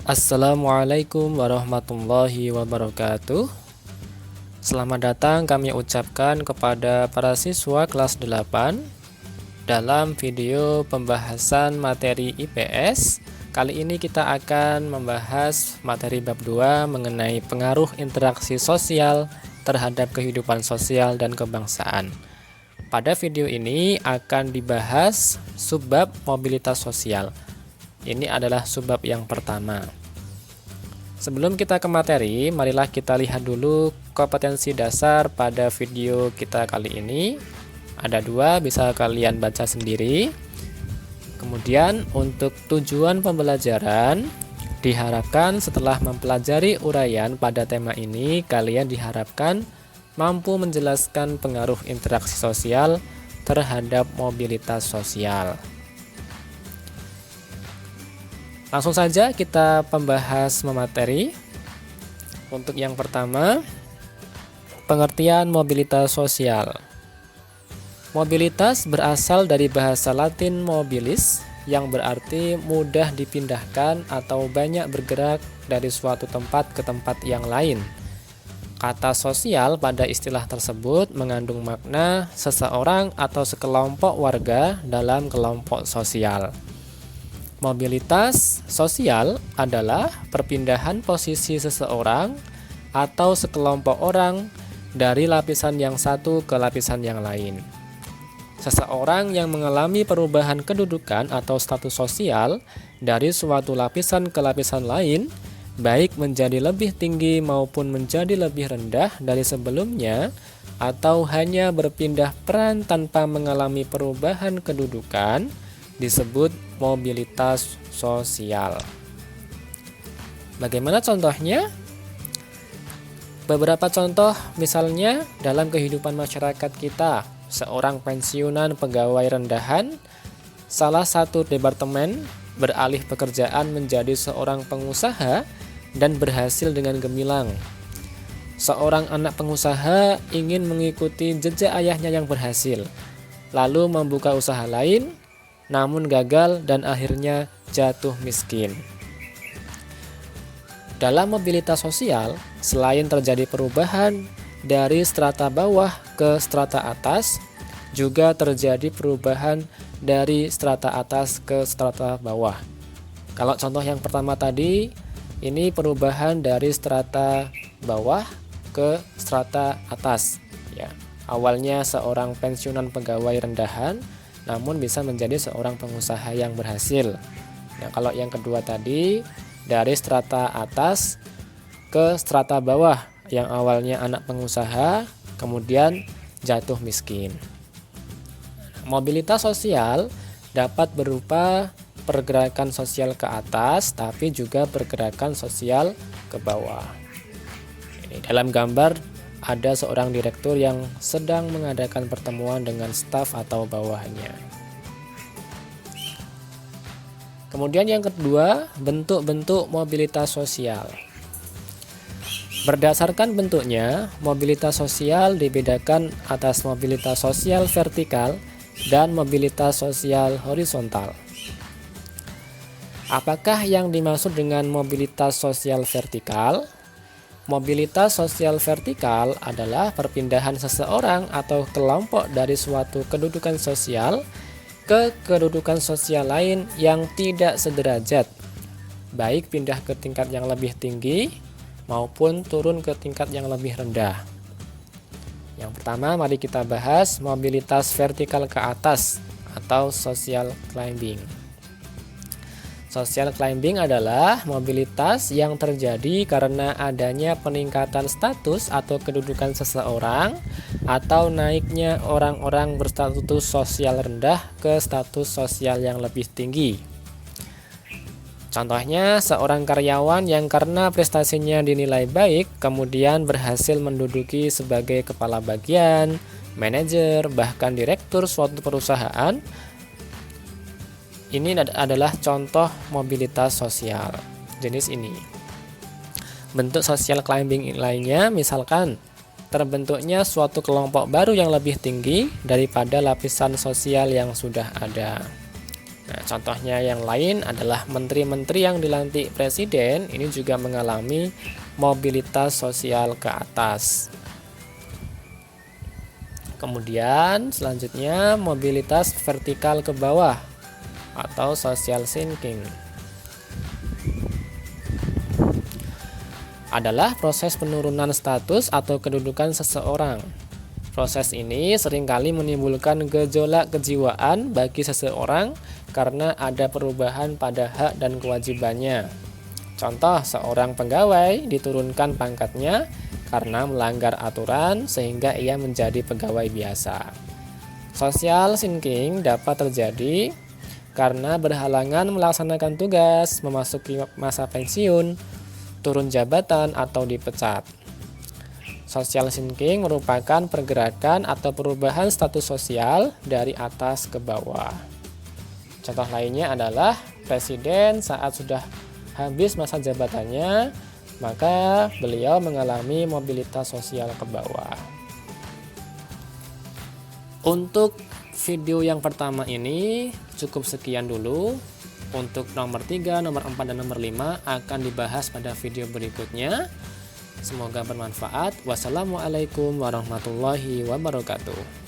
Assalamualaikum warahmatullahi wabarakatuh. Selamat datang kami ucapkan kepada para siswa kelas 8 dalam video pembahasan materi IPS. Kali ini kita akan membahas materi bab 2 mengenai pengaruh interaksi sosial terhadap kehidupan sosial dan kebangsaan. Pada video ini akan dibahas subbab mobilitas sosial. Ini adalah subbab yang pertama. Sebelum kita ke materi, marilah kita lihat dulu kompetensi dasar pada video kita kali ini. Ada 2, bisa kalian baca sendiri. Kemudian untuk tujuan pembelajaran, diharapkan setelah mempelajari uraian pada tema ini, kalian diharapkan mampu menjelaskan pengaruh interaksi sosial terhadap mobilitas sosial. Langsung saja kita membahas materi. Untuk yang pertama, pengertian mobilitas sosial. Mobilitas berasal dari bahasa Latin mobilis, yang berarti mudah dipindahkan atau banyak bergerak dari suatu tempat ke tempat yang lain. Kata sosial pada istilah tersebut mengandung makna seseorang atau sekelompok warga dalam kelompok sosial. Mobilitas sosial adalah perpindahan posisi seseorang atau sekelompok orang dari lapisan yang satu ke lapisan yang lain. Seseorang yang mengalami perubahan kedudukan atau status sosial dari suatu lapisan ke lapisan lain, baik menjadi lebih tinggi maupun menjadi lebih rendah dari sebelumnya, atau hanya berpindah peran tanpa mengalami perubahan kedudukan, disebut mobilitas sosial. Bagaimana contohnya? Beberapa contoh misalnya dalam kehidupan masyarakat kita, seorang pensiunan pegawai rendahan salah satu departemen beralih pekerjaan menjadi seorang pengusaha dan berhasil dengan gemilang. Seorang anak pengusaha ingin mengikuti jejak ayahnya yang berhasil, lalu membuka usaha lain, namun gagal dan akhirnya jatuh miskin. Dalam mobilitas sosial, selain terjadi perubahan dari strata bawah ke strata atas, juga terjadi perubahan dari strata atas ke strata bawah. Kalau contoh yang pertama tadi, ini perubahan dari strata bawah ke strata atas. Ya, awalnya seorang pensiunan pegawai rendahan, namun bisa menjadi seorang pengusaha yang berhasil. Nah, kalau yang kedua tadi dari strata atas ke strata bawah, yang awalnya anak pengusaha kemudian jatuh miskin. Mobilitas sosial dapat berupa pergerakan sosial ke atas, tapi juga pergerakan sosial ke bawah. Ini dalam gambar ada seorang direktur yang sedang mengadakan pertemuan dengan staf atau bawahannya. Kemudian yang kedua, bentuk-bentuk mobilitas sosial. Berdasarkan bentuknya, mobilitas sosial dibedakan atas mobilitas sosial vertikal dan mobilitas sosial horizontal. Apakah yang dimaksud dengan mobilitas sosial vertikal? Mobilitas sosial vertikal adalah perpindahan seseorang atau kelompok dari suatu kedudukan sosial ke kedudukan sosial lain yang tidak sederajat, baik pindah ke tingkat yang lebih tinggi maupun turun ke tingkat yang lebih rendah. Yang pertama, mari kita bahas mobilitas vertikal ke atas atau social climbing. Social climbing adalah mobilitas yang terjadi karena adanya peningkatan status atau kedudukan seseorang atau naiknya orang-orang berstatus sosial rendah ke status sosial yang lebih tinggi. Contohnya, seorang karyawan yang karena prestasinya dinilai baik kemudian berhasil menduduki sebagai kepala bagian, manajer, bahkan direktur suatu perusahaan. Ini adalah contoh mobilitas sosial jenis ini. Bentuk social climbing lainnya misalkan terbentuknya suatu kelompok baru yang lebih tinggi daripada lapisan sosial yang sudah ada. Nah, contohnya yang lain adalah menteri-menteri yang dilantik presiden ini juga mengalami mobilitas sosial ke atas. Kemudian selanjutnya mobilitas vertikal ke bawah atau social sinking adalah proses penurunan status atau kedudukan seseorang. Proses ini seringkali menimbulkan gejolak kejiwaan bagi seseorang karena ada perubahan pada hak dan kewajibannya. Contoh, seorang pegawai diturunkan pangkatnya karena melanggar aturan sehingga ia menjadi pegawai biasa. Social sinking dapat terjadi karena berhalangan melaksanakan tugas, memasuki masa pensiun, turun jabatan, atau dipecat. Social sinking merupakan pergerakan atau perubahan status sosial dari atas ke bawah. Contoh lainnya adalah presiden saat sudah habis masa jabatannya, maka beliau mengalami mobilitas sosial ke bawah. Untuk video yang pertama ini cukup sekian dulu. Untuk nomor 3, nomor 4, dan nomor 5 akan dibahas pada video berikutnya. Semoga bermanfaat. Wassalamualaikum warahmatullahi wabarakatuh.